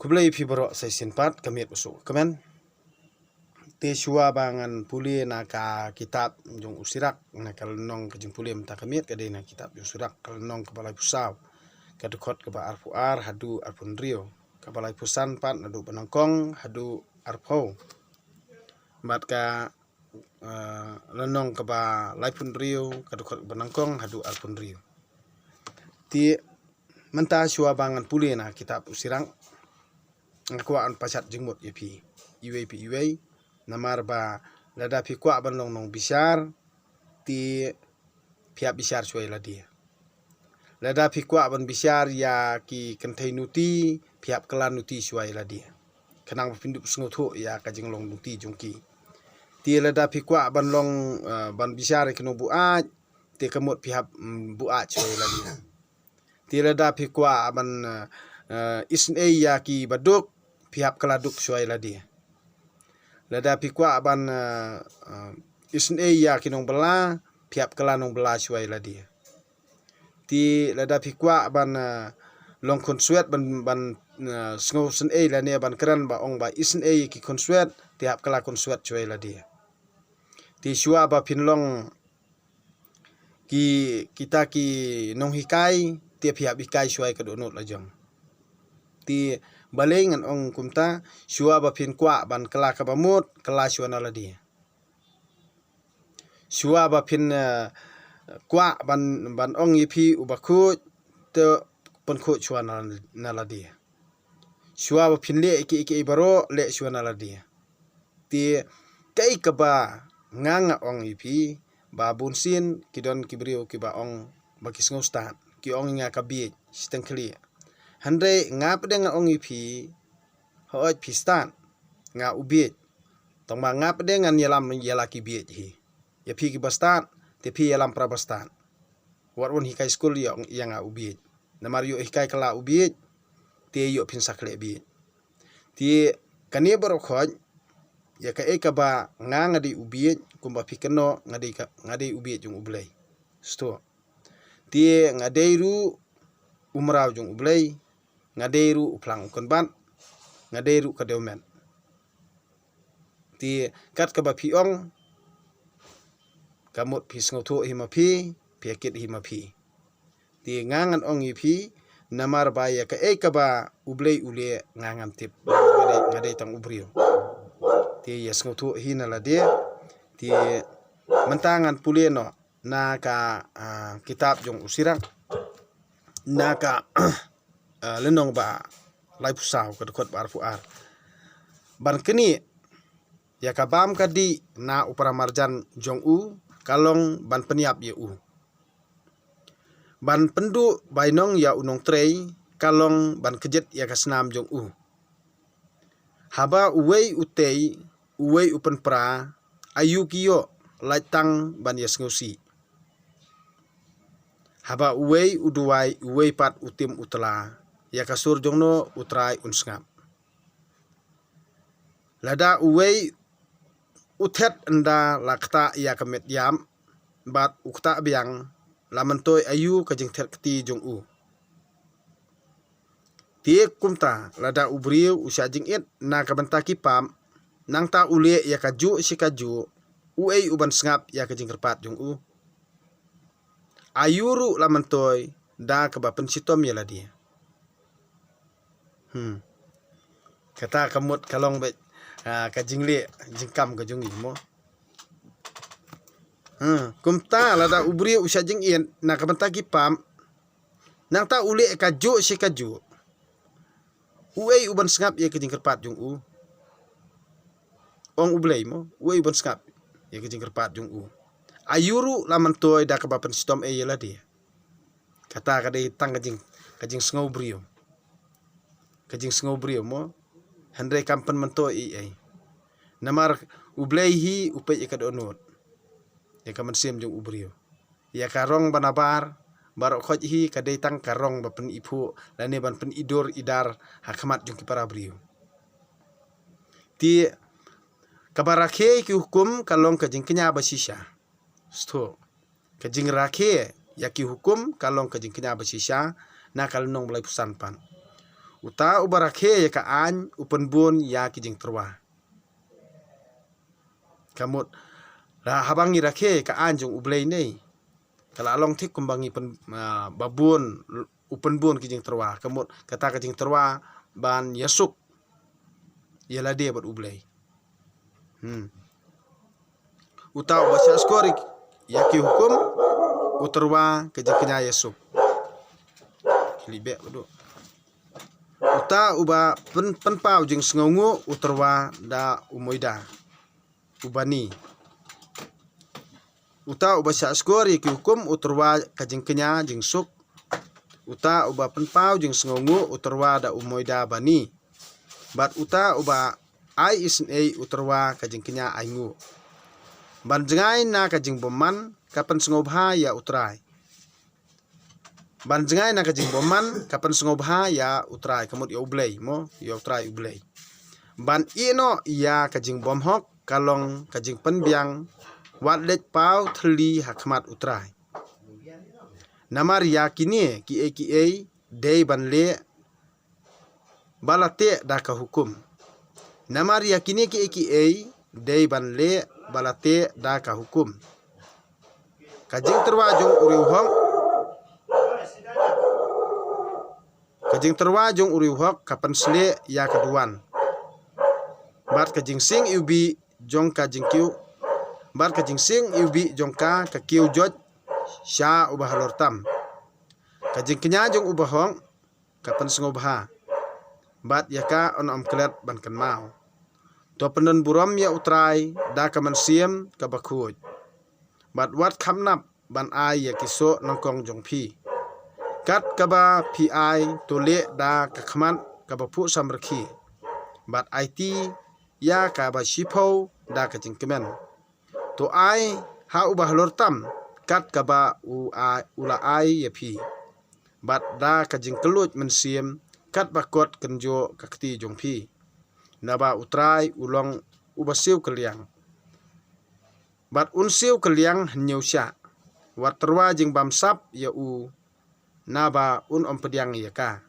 Kublai pi borok sai sinpat kamit usuk kemen te shua bangan puli na ka kitab jong usirak na kalnong ke jong puli mta kamit ka na kitab jong usirak kalnong ke balai pusau ka dekot ke ba arpuar hadu arpun rio ka balai pusan pat nadu penangkong hadu arpo mat ka lenong ke ba laipun rio ka dekot penangkong hadu arpun rio ti menta shua bangan puli na kitab usirang ngkuan pasat jengmut yapi iwei namar ba lada pi kwa ban long nong bisar ti pihak bisar suai ladia lada pi kwa ban bisar ya ki kentai nuti pihak kelan nuti suai ladia kenang pindup sengoto ya ka jenglong nuti jongki ti lada pi kwa ban long ban bisar keno buat ti kemut pihak buat suai ladia ti lada pi kwa ban isn ya ki baduk pihak keladuk suai ladia lada pikwa ban isn ya kinong bela pihak kelanong bela suai ladia ti lada pikwa ban long konsuet ban sngo sen lania ban keran ba ong ba isn ki konsuet pihak kela konsuet suai ladia ti shua ba pinlong ki kita ki nong hikai ti pihak bikai suai kedonot lajong ti balengan ong kumta shua ba pin kwa ban kela kabamut kela shua na ladia shua ba pin kwa ban ong yipi ubaku te penku shua na ladia shua ba pin le iki baro le shua na ladia ti kai kaba nganga ong yipi ba bunsin kidon kibrio kiba ong bakis ngustat ki ong nga kabi siteng kli handai ngap deng ong ipi hooj pistan nga ubiet tong ma ngap deng yalam yalaki biet hi ya pi ki bastan te pi yalam prabastan warun hikai school ya nga ubiet namar yo hikai kala ubiet te yo pin sakle biet ti kani borok hoj ya ka ba nga ngadi ubiet kumba pikeno ngadi ubiet jung ublei sto ti ngadeiru umraw jung ublei ngaderu uplang konban ngaderu kadeumen ti kat ka ba piong kamut pi sngoto himapi piakit himapi ti ngangan ong ipi namar ba ya ka ba ublei ule ngangan tip ngade tang ubrio ti ya sngoto hina la dia ti mentangan puleno na ka kitab jong usirang na ka lenong ba lai pusau ka dekot ba arfuar ban keni ya kabam kadi na upara marjan jong u kalong ban peniap ye u ban pendu bainong ya unong trei kalong ban kejet ya kasnam jong u haba uwei utei uwei upen pra ayu kiyo laitang ban ya sngosi haba uwei uduai uwei pat utim utla ya kasur jongno utrai unsngap lada uwei uthet enda lakta ya kamet yam bat ukta biang lamantoi ayu kajing thet keti jong u tie kumta lada ubriu usajing it na kabantaki pam nang ta ule ya kaju sikaju uei uban sngap ya kajing kerpat jong u ayuru lamantoi da kabapen sitom ya ladia kata kamut kalong be ka jingle jingkam ka jungi mo kumta lada ubri usa jing ien na kabantaki pam nang ta ule ka jo si ka jo uei uban sngap ye kejing kerpat jung u ong ublei mo uei uban sngap ye kejing kerpat jung u ayuru laman toy da kabapen stom e yela dia kata ka dei tang kajing sngau brio kajing sngau brio mo handai kampen mento ai namar ublei hi upei ka donot ya kaman sim jung ubrio ya karong banabar barok khoj hi ka dei tang karong ba pen ipu lane ban pen idor idar hakamat jung ki para brio ti kabarakhe ki hukum kalong kajing kenya basisha sto kajing rakhe ya ki hukum kalong kajing kenya basisha na kalnong belai pusan pan Uta ubarakhe ya ka an upenbun ya kijing terwa. Kamut la habangi rakhe ka an jong ublei nei. Kala along tik kumbangi babun upenbun kijing terwa. Kamut kata kijing terwa ban yasuk yala dia bat ublei. Uta ubasya skorik yaki hukum uterwa kijing kenya yasuk. Libe bedu. Uta uba penpau jing sengongu uterwa da umoida ubani. Uta uba syakskor yaki hukum uterwa kajing kenya jing suk. Uta uba penpau jing sengongu uterwa da umoida bani. Bat uta uba ai isnei uterwa kajing kenya aingu. Ban jengai na kajing boman kapan sengobha ya utrai. Ban jengai na kajing boman kapan sengobha ya utrai. Kamut ya ublei mo ya utrai ublei. Ban ino ya kajing bomhok kalong kajing penbiang wadlet pau thli hakmat utrai. Namar ya kini ki dei ban le balate da ka hukum. Namar ya kini ki dei ban le balate da ka hukum. Kajing terwajung uriuhok. Kajing terwajung uriuhok kapan sele ya keduan. Bat kajing sing ubi jong kajing kiu. Bat kajing sing ubi jong ka kiu jot sya ubah lortam. Kajing kenya jong ubahong kapan sengobha. Bat yaka on klet ban kan mau. To penun buram ya utrai da kaman siem kabakuj. Bat wat kamnap ban ai ya kiso nongkong jong pi. Kat kaba pi ai to le da kakman kabapu samrki. Bat IT ya kaba shipau da kajing kemen. To ai ha ubah lortam kat kaba ula ai ya pi. Bat da kajing keluj mensiem kat bakot kenjo kakti jong pi. Naba utrai ulong ubasiu keliang. Bat unsiu keliang henyau sya. Wat terwa jing bamsap ya naba pediang ya ka.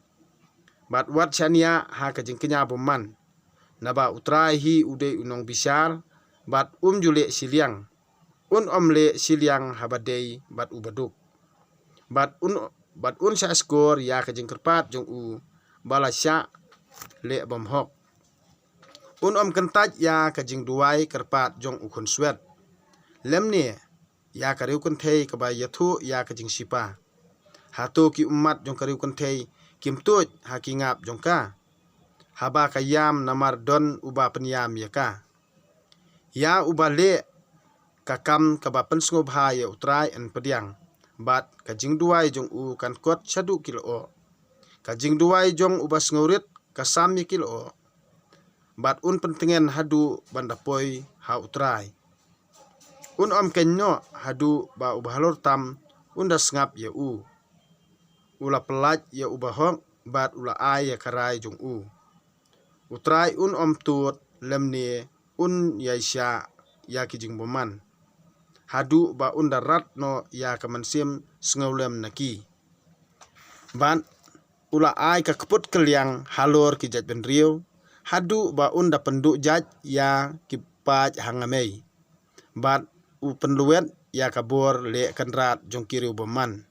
Bat wat syania ha kajing kenya boman. Naba utrai hi ude unong bisar. Bat jule siliang. Le siliang habadei bat ubaduk. Bat sya skor ya kajing kerpat jong balasya le bomhok. Kentaj ya kajing duai kerpat jong ukun swet. Lemni ya kariu kentei kaba yathu ya kajing sipa. Hatu ki umat jong kariu kentei kimtuj hakingap jong ka. Haba kayam namar don uba penyam ya ka. Ya uba le kakam kaba pensengobha ya utrai en pediang. Bat kajing duai jong kan kot syadu kilo. Kajing duai jong uba sengurit kasam ya kilo. Bat pentengen hadu bandapoi ha utrai. Kenyo hadu ba ubah lortam unda sengap ya ula pelaj ya ubahong bat ula ai ya karai jong Utrai tut lemni yaisya ya kijing boman. Hadu ba unda rat no ya kamansim sengaulem naki. Ban ula ai ka keput keliang halor kijat benriu. Hadu ba unda penduk jaj ya kipaj hangamei. Bat penluet ya kabor le kenrat jong kiri boman.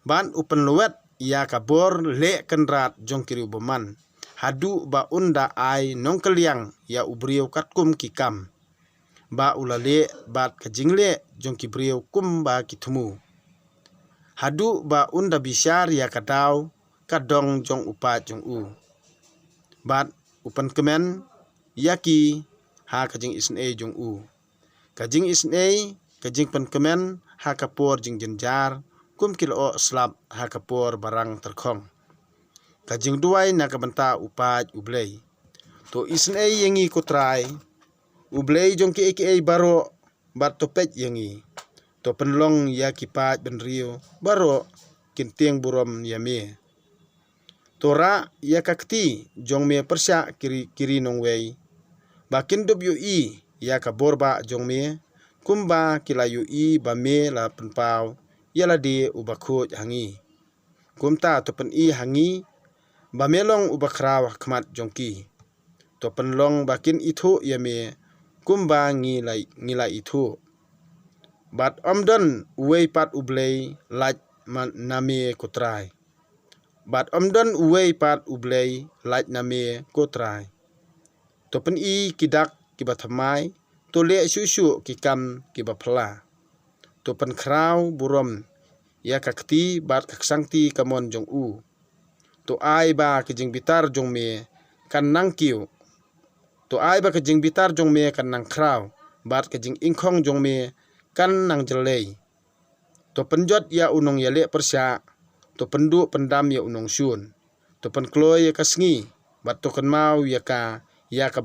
Ban penluet ya kabor le kenrat jong kiri boman. Hadu ba unda ai nong keliang ya ubriu katkum kikam. Ba ulale bat kajing le jong kibriu kum ba kitemu. Hadu ba unda bisyar ya kadau kadong jong upat jong Bat kemen yaki ha kajing isnei jong Kajing isnei kajing kemen ha kapor jing jenjar kum kilo slap ha kapor barang terkong. Kajing duai na kabenta upat ublei. To isnei yengi kutrai ublei jong ki baro bat topet yengi. To penlong ya kipat benriu baro kintiang burom yame. Tora ya kakti jong me persya kiri nong wei. Bakin dub ya kaborba jong me kumba kilayu ba me la penpau ya la de ubakut hangi. Kumta to pen hangi Bamelong ubakraw khmat jongki. To penlong bakin itu yame kumba ngila itu. Bat omdon uwei pat ublei laj name kutrai. Bat omdon uwei pat ublei laj name kutrai. To pen kidak kibathamai to le susu kikam kibapla. To pen kraw burom ya kakti bat kaksangti kamon jong u. To ai ba kijing bitar jong me kan nang kiu. To ai ba kijing bitar jong me kan nang kraw. Bat kijing ingkong jong me kan nang jelei. To penjot ya unong ya le persya. To pendu pendam ya unong syun. To penkloy ya kasngi. Bat to kan mau ya ka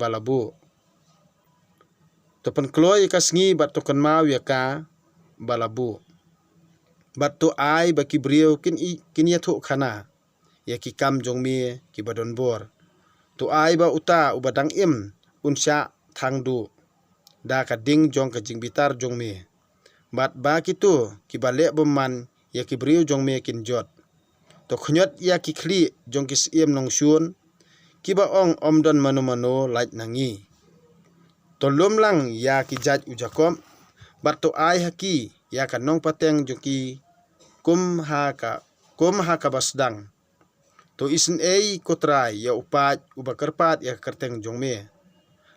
balabu. To penkloy ya kasngi bat to kan mau ya ka balabu. Bat to ai ba kibriu kin ya thu khana. Ya kikam jong me kibadon bor. To ai ba uta ubadang im unsya thangdu. Da ka ding jong ka jing bitar jong me. Bat ba kitu kibale beman ya kibriu jong me kinjot. To khnyot ya kikli jong kis iem nong syun. Kiba ong omdon mano lait nangi. To lumlang ya kijaj ujakom. Bat to ai haki ya ka nong pateng jong ki kum ha ka basdang. To isen ei kotrai ya upat ubakerpat ya kerteng jong me.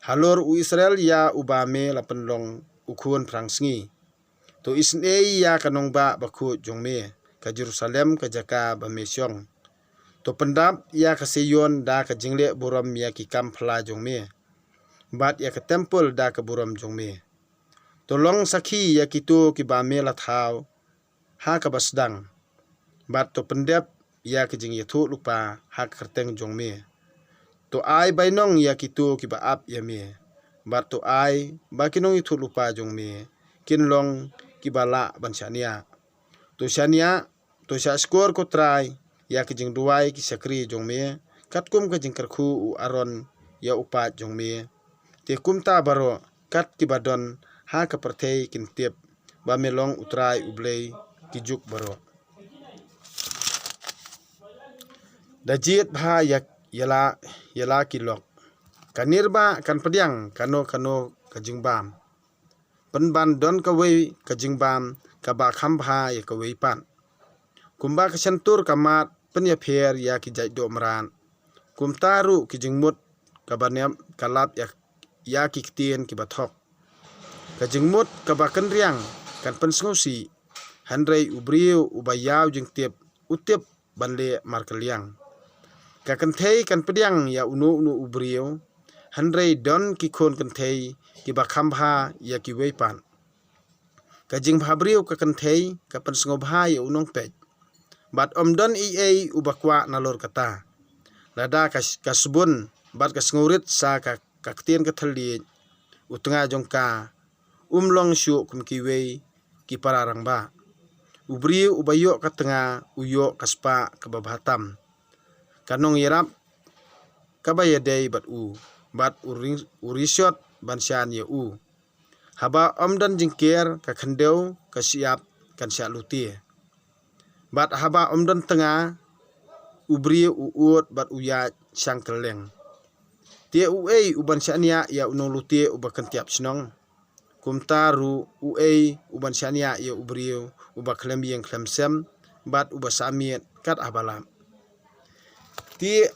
Halor u Israel ya ubame la penlong ukun prangsngi. To isen ei ya kanong ba baku jong me. Ka Jerusalem ka jaka bamesyong. To pendap ya ka Sion da ka jingle buram ya kikam pla jong me. Bat ya ka temple da ka buram jong me. To long sakhi ya kitu kibame la thau ha ka basdang. Bat to pendap ya ka jing yathu lupa ha ka kerteng jong me. To ai bainong ya kitu kibaap ya me. Bat to ai ba kinong yathu lupa jong me. Kinlong kibala bansania. To syania to sya skor ko trai ya kijing duai ki sakri jong me. Kat kum kijing kerku u aron ya upat jong me. Te kum ta baro kat kibadon ha ka pertei kintip ba melong utrai ublei kijuk baro. Dajit bha yala kilok. Kanirba kan pediang kano kajing bam. Penban don kawei kajing bam kaba khambha ya kawei pan. Kumba kesentur kamat penya pher ya kijai do meran. Kumtaru kijing mut kabanem kalap ya kiktien kibathok. Kajing mut kabakan riang kan pensngosi. Handrei ubriu ubayaw jing tip utip banle markeliang. Kakenthei kan pediang ya unu ubriu. Handrei don kikon kenthei kibakhambha ya kiwei pan. Kajing bhabriu kakenthei kapan sngobha ya unong pej. Bat omdon ei ubakwa nalor kata. Lada kasbun bat kasngurit sa kaktien kathali utanga jongka umlong syu kumkiwei kipararang ba. Ubriu ubayok katanga uyok kaspa kababhatam. Kanong yerap kabayadei bat u. Bat urisyot bansyan ya u. Haba omdan jingkir kakhendeu kasiap kan sya luti. Bat haba omdan tengah ubriu uut bat uyat sang keleng. Tie uei uban syania ya unong luti ubakan tiap senong. Kumtaru uei uban syania ya ubriu ubak klem sem bat ubasamiet kat abalam. Ti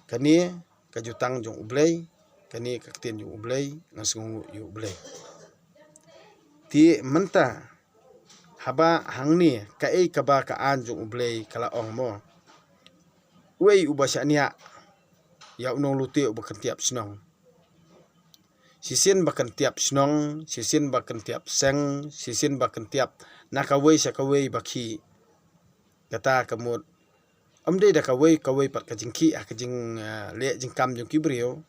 kani kajutang jong ublei, kani kaktien jong ublei, ngasngungu yu ublei. Ti menta haba hangni kaei kaba kaan jong ublei kala ong mo. Uei ubasania ya unong luti ubakan tiap senong. Sisin bakan tiap senong, sisin bakan tiap seng, sisin bakan tiap nakawei sakawei baki. Kata kemut omdei da kawei pat kajingki kajing le jingkam jong kibriu.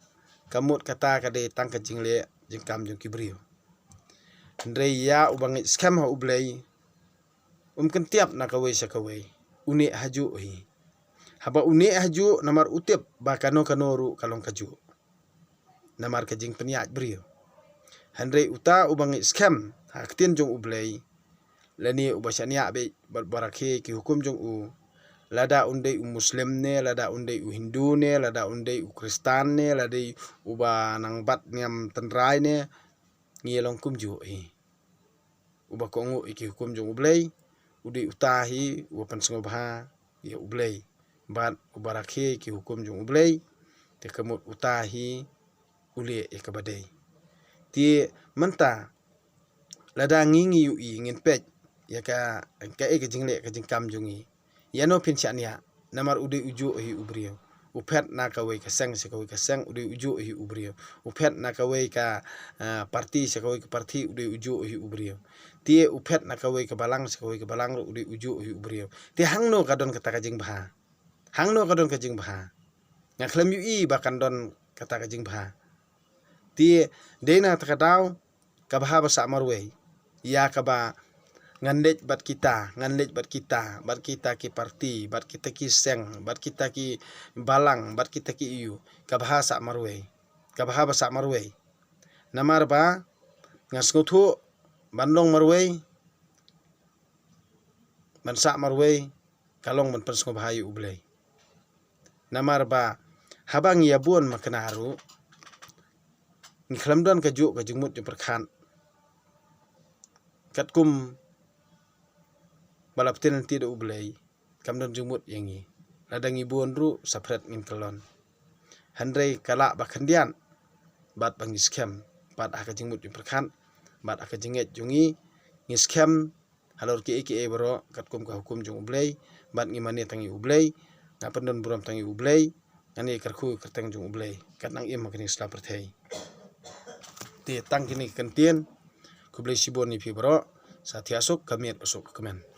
Kamut kata kade tang kajing le jingkam jong kibriu. Ndrei ya ubang skam ha ublei. Kan tiap nakawei sakawei. Uni haju hi. Haba uni haju namar utip ba kano ru kalong kaju. Namar kajing peniat briu. Handrei uta ubang skam haktien jong ublei. Leni ubasania be barakhe ki hukum jong u. lada undai muslim ne, lada undai Hindu ne, lada undai Kristan ne, lada uba nang bat niam tenrai ne ngilong kum ju uba kongo iki hukum jong ublei udai utahi uban sengobha ya ublei bat ubarakhe ki hukum jong ublei te kemut utahi ule ya kabadai ti menta lada ngingi yu ingin pej ya ka ke jingle ka jingkam jongi ya no pinchan ya namar udai uju ubrio upet na kawai kasang se kawai kasang udai uju ubrio upet na kawai ka parti se kawai ka parti udai uju ubrio tie upet na kawai ka balang se kawai ka balang udai uju ubrio tie hangno kadon kata kajing baha hangno kadon kajing baha ngaklem yu bahkan don kata kajing baha tie dena takadau ka baha basa marwei ya kaba ngandet bat kita ki parti bat kita ki seng bat kita ki balang bat kita ki iu ka bahasa marwei namar ba ngasnguthu bandong marwei bansa marwei kalong man pensngo bahayu ublei namar ba habang ya buon maknaru ngklamdon kaju kajungmut ju perkhan katkum balap tin tidak ublei kamdon jumut yangi ladang ibuan ru sapret ngin kelon handrei kala bakhandian bat bangiskem bat aka jingmut perkan bat aka jinget jungi ngiskem halor ki bro katkum ka hukum jung ublei bat ngimani tangi ublei ngapendon buram tangi ublei ngani karku kerteng jung ublei katnang im makni sla perthei ti tang kini kentien kublei sibon ni bro satiasuk kamiet pasuk kemen